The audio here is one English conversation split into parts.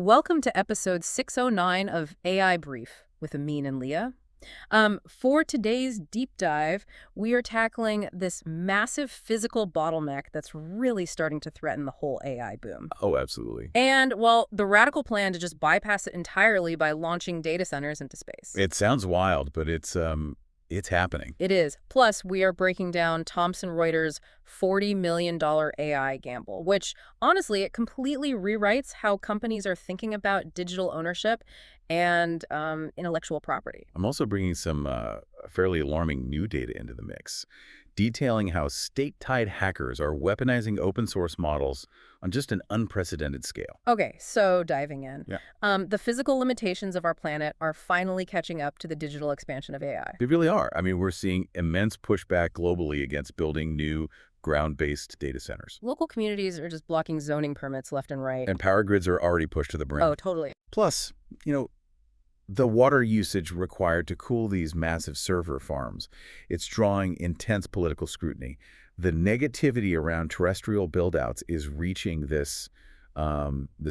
Welcome to episode 609 of AI Brief with Amin and Leah. For today's deep dive, we are tackling this massive physical bottleneck that's really starting to threaten the whole AI boom. Oh, absolutely. And, well, the radical plan to just bypass it entirely by launching data centers into space. It sounds wild, but it's happening. It is. Plus, we are breaking down Thomson Reuters' $40 million AI gamble, which, honestly, it completely rewrites how companies are thinking about digital ownership and intellectual property. I'm also bringing some fairly alarming new data into the mix, detailing how state-tied hackers are weaponizing open source models on just an unprecedented scale. Okay, so diving in. Yeah. The physical limitations of our planet are finally catching up to the digital expansion of AI. They really are. I mean, we're seeing immense pushback globally against building new ground-based data centers. Local communities are just blocking zoning permits left and right. And power grids are already pushed to the brim. Oh, totally. Plus, the water usage required to cool these massive server farms, it's drawing intense political scrutiny. The negativity around terrestrial buildouts is reaching this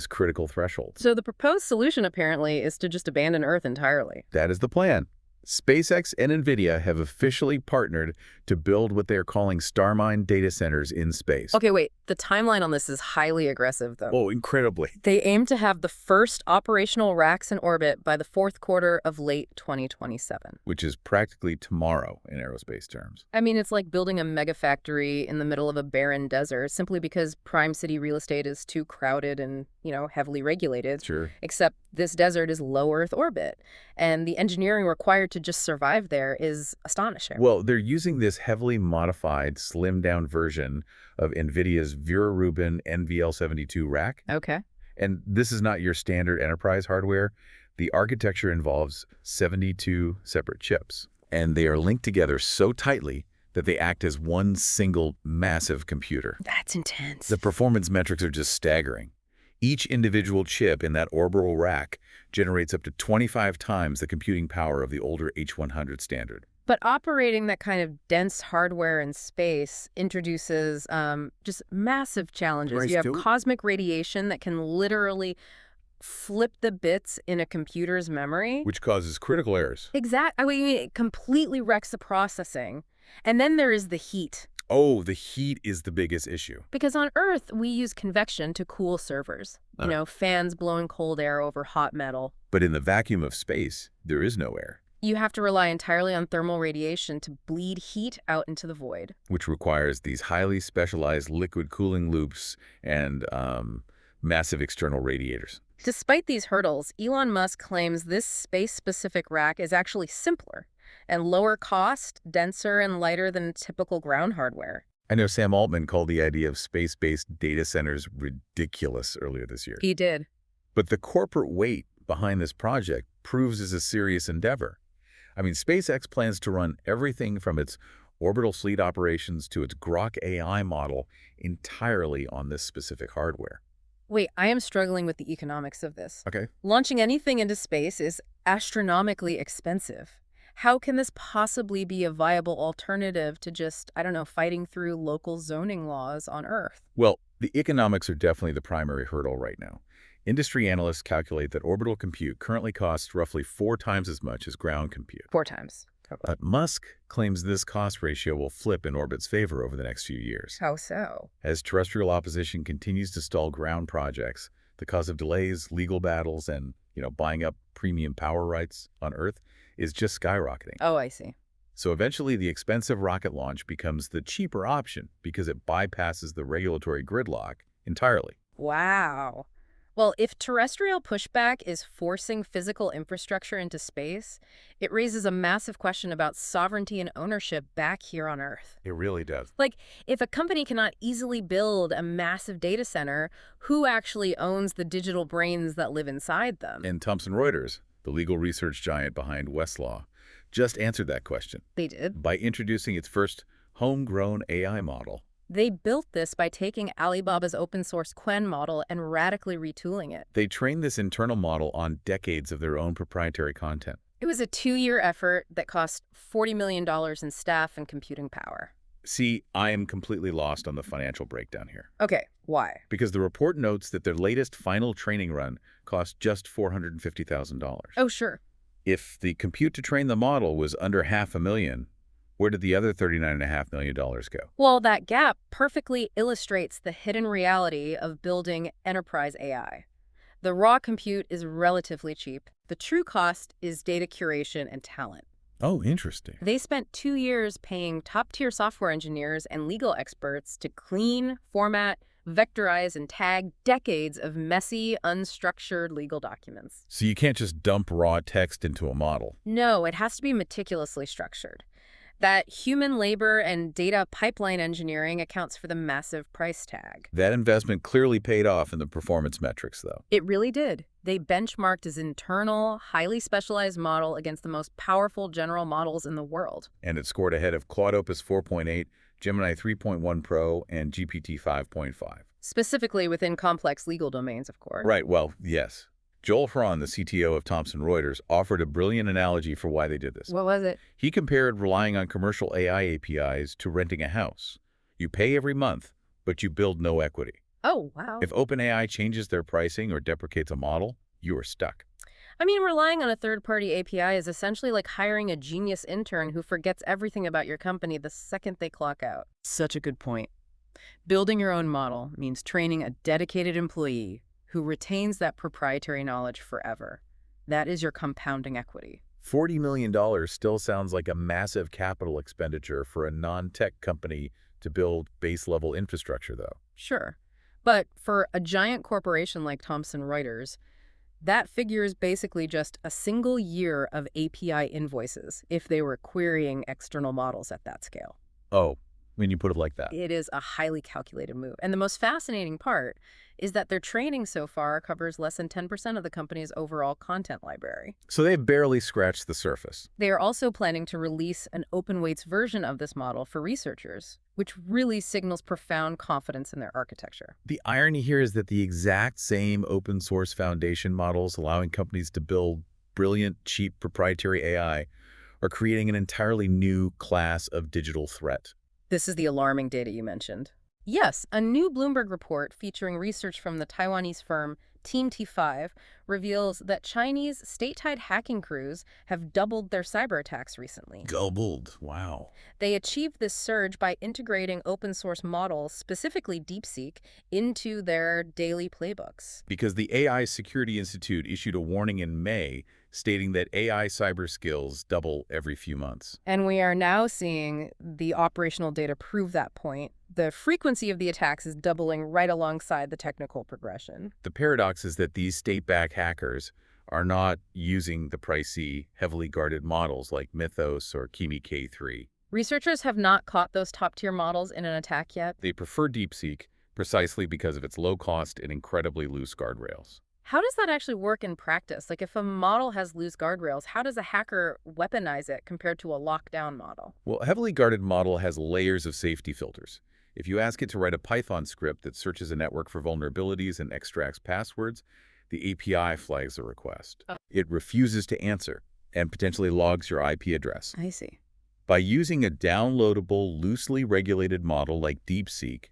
critical threshold. So the proposed solution, apparently, is to just abandon Earth entirely. That is the plan. SpaceX and Nvidia have officially partnered to build what they're calling Starmine data centers in space. Okay, wait. The timeline on this is highly aggressive, though. Oh, incredibly. They aim to have the first operational racks in orbit by the fourth quarter of late 2027. Which is practically tomorrow in aerospace terms. I mean, it's like building a mega factory in the middle of a barren desert simply because prime city real estate is too crowded and, heavily regulated. Sure. Except this desert is low Earth orbit, and the engineering required to just survive there is astonishing. Well, they're using this heavily modified, slimmed-down version of NVIDIA's Vera Rubin NVL72 rack. Okay. And this is not your standard enterprise hardware. The architecture involves 72 separate chips, and they are linked together so tightly that they act as one single massive computer. That's intense. The performance metrics are just staggering. Each individual chip in that orbital rack generates up to 25 times the computing power of the older H100 standard. But operating that kind of dense hardware in space introduces just massive challenges. Right, You have Stu? cosmic radiation that can literally flip the bits in a computer's memory. Which causes critical errors. Exactly. I mean, it completely wrecks the processing. And then there is the heat. Oh, the heat is the biggest issue. Because on Earth, we use convection to cool servers. Fans blowing cold air over hot metal. But in the vacuum of space, there is no air, You have to rely entirely on thermal radiation to bleed heat out into the void. which requires these highly specialized liquid cooling loops and massive external radiators. Despite these hurdles, Elon Musk claims this space-specific rack is actually simpler and lower cost, denser, and lighter than typical ground hardware. I know Sam Altman called the idea of space-based data centers ridiculous earlier this year. He did. But the corporate weight behind this project proves it's a serious endeavor. I mean, SpaceX plans to run everything from its orbital fleet operations to its Grok AI model entirely on this specific hardware. Wait, I am struggling with the economics of this. Okay. Launching anything into space is astronomically expensive. How can this possibly be a viable alternative to just, fighting through local zoning laws on Earth? Well, the economics are definitely the primary hurdle right now. Industry analysts calculate that orbital compute currently costs roughly 4 times as much as ground compute. 4 times. But Musk claims this cost ratio will flip in orbit's favor over the next few years. How so? As terrestrial opposition continues to stall ground projects, the cause of delays, legal battles, and, buying up premium power rights on Earth is just skyrocketing. Oh, I see. So eventually the expensive rocket launch becomes the cheaper option because it bypasses the regulatory gridlock entirely. Wow. Well, if terrestrial pushback is forcing physical infrastructure into space, it raises a massive question about sovereignty and ownership back here on Earth. It really does. Like, if a company cannot easily build a massive data center, who actually owns the digital brains that live inside them? And Thomson Reuters, the legal research giant behind Westlaw, just answered that question. They did. By introducing its first homegrown AI model. They built this by taking Alibaba's open-source Qwen model and radically retooling it. They trained this internal model on decades of their own proprietary content. It was a 2-year effort that cost $40 million in staff and computing power. See, I am completely lost on the financial breakdown here. Okay, Why? Because the report notes that their latest final training run cost just $450,000. Oh, sure. If the compute to train the model was under $500,000, where did the other $39.5 million go? Well, that gap perfectly illustrates the hidden reality of building enterprise AI. The raw compute is relatively cheap. The true cost is data curation and talent. Oh, interesting. They spent 2 years paying top-tier software engineers and legal experts to clean, format, vectorize, and tag decades of messy, unstructured legal documents. So you can't just dump raw text into a model. No, it has to be meticulously structured. That human labor and data pipeline engineering accounts for the massive price tag. That investment clearly paid off in the performance metrics, though. It really did. They benchmarked his internal, highly specialized model against the most powerful general models in the world. And it scored ahead of Claude Opus 4.8, Gemini 3.1 Pro, and GPT 5.5. Specifically within complex legal domains, of course. Right, well, yes. Joel Hron, the CTO of Thomson Reuters, offered a brilliant analogy for why they did this. What was it? He compared relying on commercial AI APIs to renting a house. You pay every month, but you build no equity. Oh, wow. If OpenAI changes their pricing or deprecates a model, you are stuck. I mean, relying on a third-party API is essentially like hiring a genius intern who forgets everything about your company the second they clock out. Such a good point. Building your own model means training a dedicated employee who retains that proprietary knowledge forever. That is your compounding equity. $40 million still sounds like a massive capital expenditure for a non-tech company to build base-level infrastructure, though. Sure. But for a giant corporation like Thomson Reuters, that figure is basically just a single year of API invoices if they were querying external models at that scale. Oh, when you put it like that. It is a highly calculated move. And the most fascinating part is that their training so far covers less than 10% of the company's overall content library. So they've barely scratched the surface. They are also planning to release an open weights version of this model for researchers, which really signals profound confidence in their architecture. The irony here is that the exact same open source foundation models allowing companies to build brilliant, cheap proprietary AI are creating an entirely new class of digital threat. This is the alarming data you mentioned. Yes, a new Bloomberg report featuring research from the Taiwanese firm Team T5 reveals that Chinese state-tied hacking crews have doubled their cyber attacks recently. Doubled. Wow. They achieved this surge by integrating open-source models, specifically DeepSeek, into their daily playbooks. Because the AI Security Institute issued a warning in May stating that AI cyber skills double every few months. And we are now seeing the operational data prove that point. The frequency of the attacks is doubling right alongside the technical progression. The paradox is that these state-backed hackers are not using the pricey, heavily guarded models like Mythos or Kimi K3. Researchers have not caught those top-tier models in an attack yet. They prefer DeepSeek precisely because of its low cost and incredibly loose guardrails. How does that actually work in practice? Like, if a model has loose guardrails, how does a hacker weaponize it compared to a lockdown model? Well, a heavily guarded model has layers of safety filters. If you ask it to write a Python script that searches a network for vulnerabilities and extracts passwords, the API flags the request. Oh. It refuses to answer and potentially logs your IP address. I see. By using a downloadable, loosely regulated model like DeepSeek,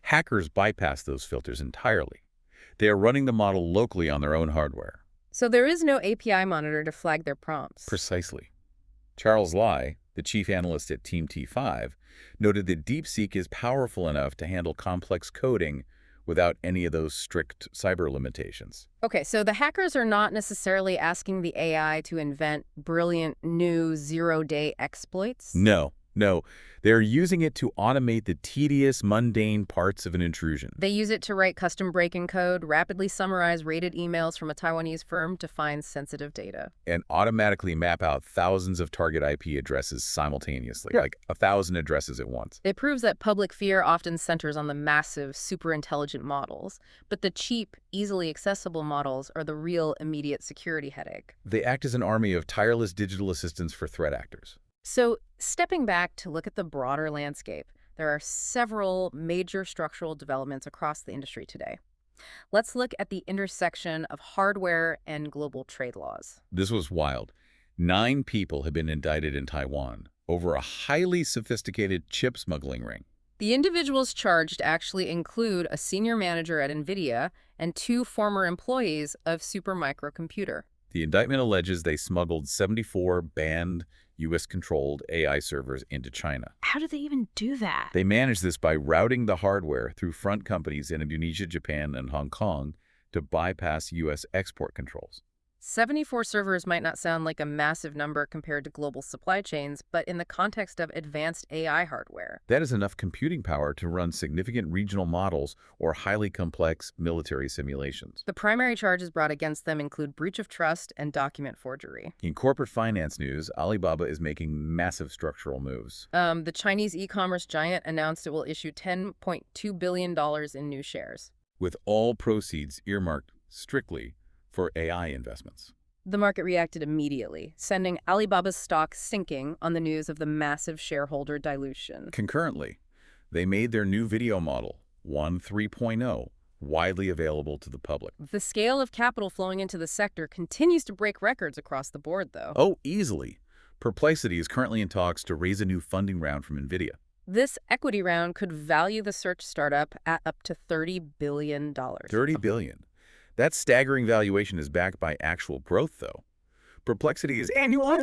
hackers bypass those filters entirely. They are running the model locally on their own hardware. So there is no API monitor to flag their prompts. Precisely. Charles Lai, the chief analyst at Team T5, noted that DeepSeek is powerful enough to handle complex coding without any of those strict cyber limitations. Okay, so the hackers are not necessarily asking the AI to invent brilliant new zero-day exploits? No. They're using it to automate the tedious, mundane parts of an intrusion. They use it to write custom break-in code, rapidly summarize rated emails from a Taiwanese firm to find sensitive data, And automatically map out thousands of target IP addresses simultaneously, like 1,000 addresses at once. It proves that public fear often centers on the massive, super intelligent models, but the cheap, easily accessible models are the real immediate security headache. They act as an army of tireless digital assistants for threat actors. So, stepping back to look at the broader landscape, there are several major structural developments across the industry today. Let's look at the intersection of hardware and global trade laws. This was wild. 9 people have been indicted in Taiwan over a highly sophisticated chip smuggling ring. The individuals charged actually include a senior manager at Nvidia and 2 former employees of Supermicro. The indictment alleges they smuggled 74 banned U.S.-controlled AI servers into China. How did they even do that? They managed this by routing the hardware through front companies in Indonesia, Japan, and Hong Kong to bypass U.S. export controls. 74 servers might not sound like a massive number compared to global supply chains, but in the context of advanced AI hardware. That is enough computing power to run significant regional models or highly complex military simulations. The primary charges brought against them include breach of trust and document forgery. In corporate finance news, Alibaba is making massive structural moves. The Chinese e-commerce giant announced it will issue $10.2 billion in new shares, with all proceeds earmarked strictly for AI investments. The market reacted immediately, sending Alibaba's stock sinking on the news of the massive shareholder dilution. Concurrently, they made their new video model, Qwen 3.0, widely available to the public. The scale of capital flowing into the sector continues to break records across the board, though. Oh, easily. Perplexity is currently in talks to raise a new funding round from Nvidia. This equity round could value the search startup at up to $30 billion. $30 billion. That staggering valuation is backed by actual growth, though. Perplexity is annual.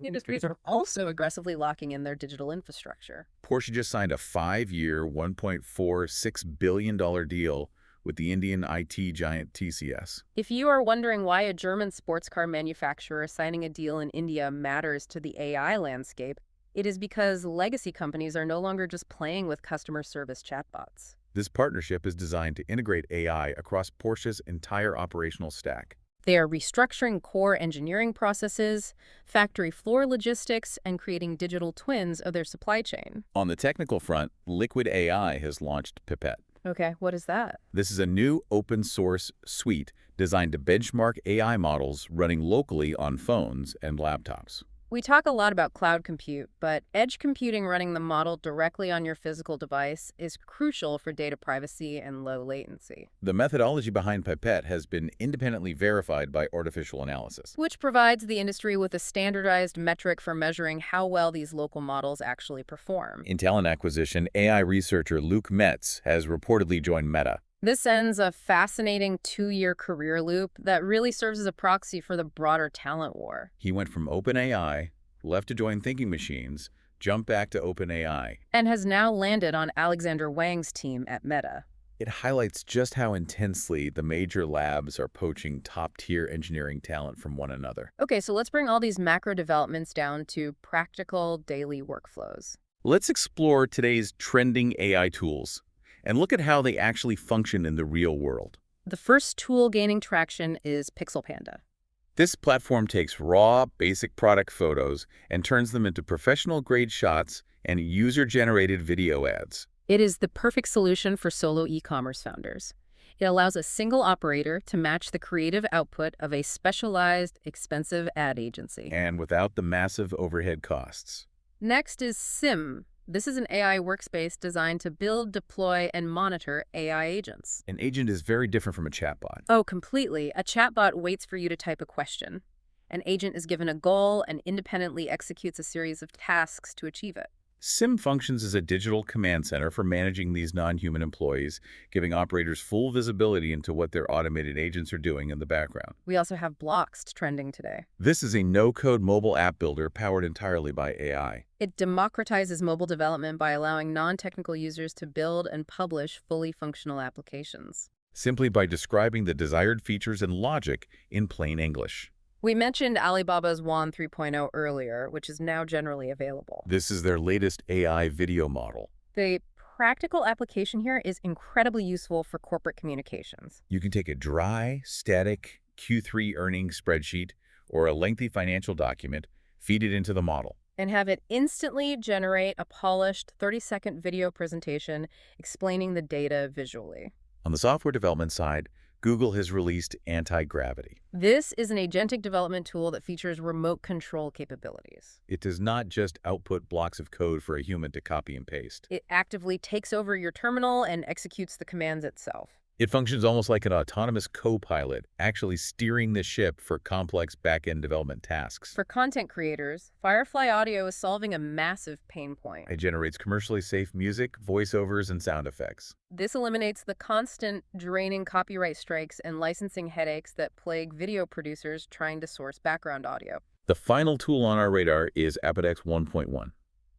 Industries are also aggressively locking in their digital infrastructure. Porsche just signed a 5-year, $1.46 billion deal with the Indian IT giant TCS. If you are wondering why a German sports car manufacturer signing a deal in India matters to the AI landscape, it is because legacy companies are no longer just playing with customer service chatbots. This partnership is designed to integrate AI across Porsche's entire operational stack. They are restructuring core engineering processes, factory floor logistics, and creating digital twins of their supply chain. On the technical front, Liquid AI has launched Pipette. Okay, what is that? This is a new open-source suite designed to benchmark AI models running locally on phones and laptops. We talk a lot about cloud compute, but edge computing running the model directly on your physical device is crucial for data privacy and low latency. The methodology behind Pipette has been independently verified by artificial analysis, Which provides the industry with a standardized metric for measuring how well these local models actually perform. In talent acquisition, AI researcher Luke Metz has reportedly joined Meta. This ends a fascinating 2-year career loop that really serves as a proxy for the broader talent war. He went from OpenAI, left to join Thinking Machines, jumped back to OpenAI, And has now landed on Alexander Wang's team at Meta. It highlights just how intensely the major labs are poaching top-tier engineering talent from one another. Okay, so let's bring all these macro developments down to practical daily workflows. Let's explore today's trending AI tools and look at how they actually function in the real world. The first tool gaining traction is Pixel Panda. This platform takes raw, basic product photos and turns them into professional-grade shots and user-generated video ads. It is the perfect solution for solo e-commerce founders. It allows a single operator to match the creative output of a specialized, expensive ad agency. And without the massive overhead costs. Next is Sim. This is an AI workspace designed to build, deploy, and monitor AI agents. An agent is very different from a chatbot. Oh, completely. A chatbot waits for you to type a question. An agent is given a goal and independently executes a series of tasks to achieve it. Sim functions as a digital command center for managing these non-human employees, giving operators full visibility into what their automated agents are doing in the background. We also have Bloxed trending today. This is a no-code mobile app builder powered entirely by AI. It democratizes mobile development by allowing non-technical users to build and publish fully functional applications. Simply by describing the desired features and logic in plain English. We mentioned Alibaba's Qwen 3.0 earlier, which is now generally available. This is their latest AI video model. The practical application here is incredibly useful for corporate communications. You can take a dry, static Q3 earnings spreadsheet or a lengthy financial document, feed it into the model, and have it instantly generate a polished 30-second video presentation explaining the data visually. On the software development side, Google has released Anti-Gravity. This is an agentic development tool that features remote control capabilities. It does not just output blocks of code for a human to copy and paste. It actively takes over your terminal and executes the commands itself. It functions almost like an autonomous co-pilot, actually steering the ship for complex back-end development tasks. For content creators, Firefly Audio is solving a massive pain point. It generates commercially safe music, voiceovers, and sound effects. This eliminates the constant, draining copyright strikes and licensing headaches that plague video producers trying to source background audio. The final tool on our radar is Apodex 1.1.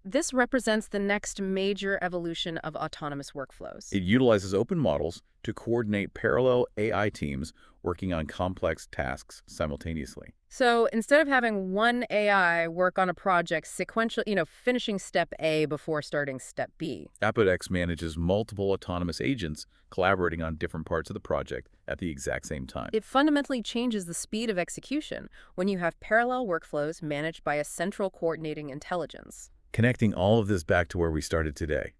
This represents the next major evolution of autonomous workflows. It utilizes open models to coordinate parallel AI teams working on complex tasks simultaneously. So instead of having one AI work on a project sequentially, finishing step A before starting step B, Apodex manages multiple autonomous agents collaborating on different parts of the project at the exact same time. it fundamentally changes the speed of execution when you have parallel workflows managed by a central coordinating intelligence. Connecting all of this back to where we started today,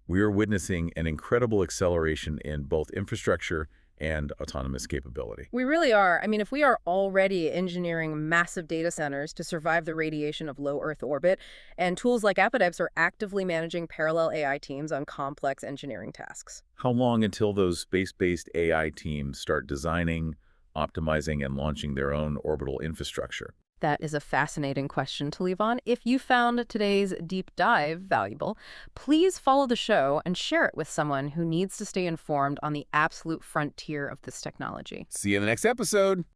we are witnessing an incredible acceleration in both infrastructure and autonomous capability. We really are. I mean, if we are already engineering massive data centers to survive the radiation of low Earth orbit, and tools like Apodex are actively managing parallel AI teams on complex engineering tasks. How long until those space-based AI teams start designing, optimizing, and launching their own orbital infrastructure? That is a fascinating question to leave on. If you found today's deep dive valuable, please follow the show and share it with someone who needs to stay informed on the absolute frontier of this technology. See you in the next episode.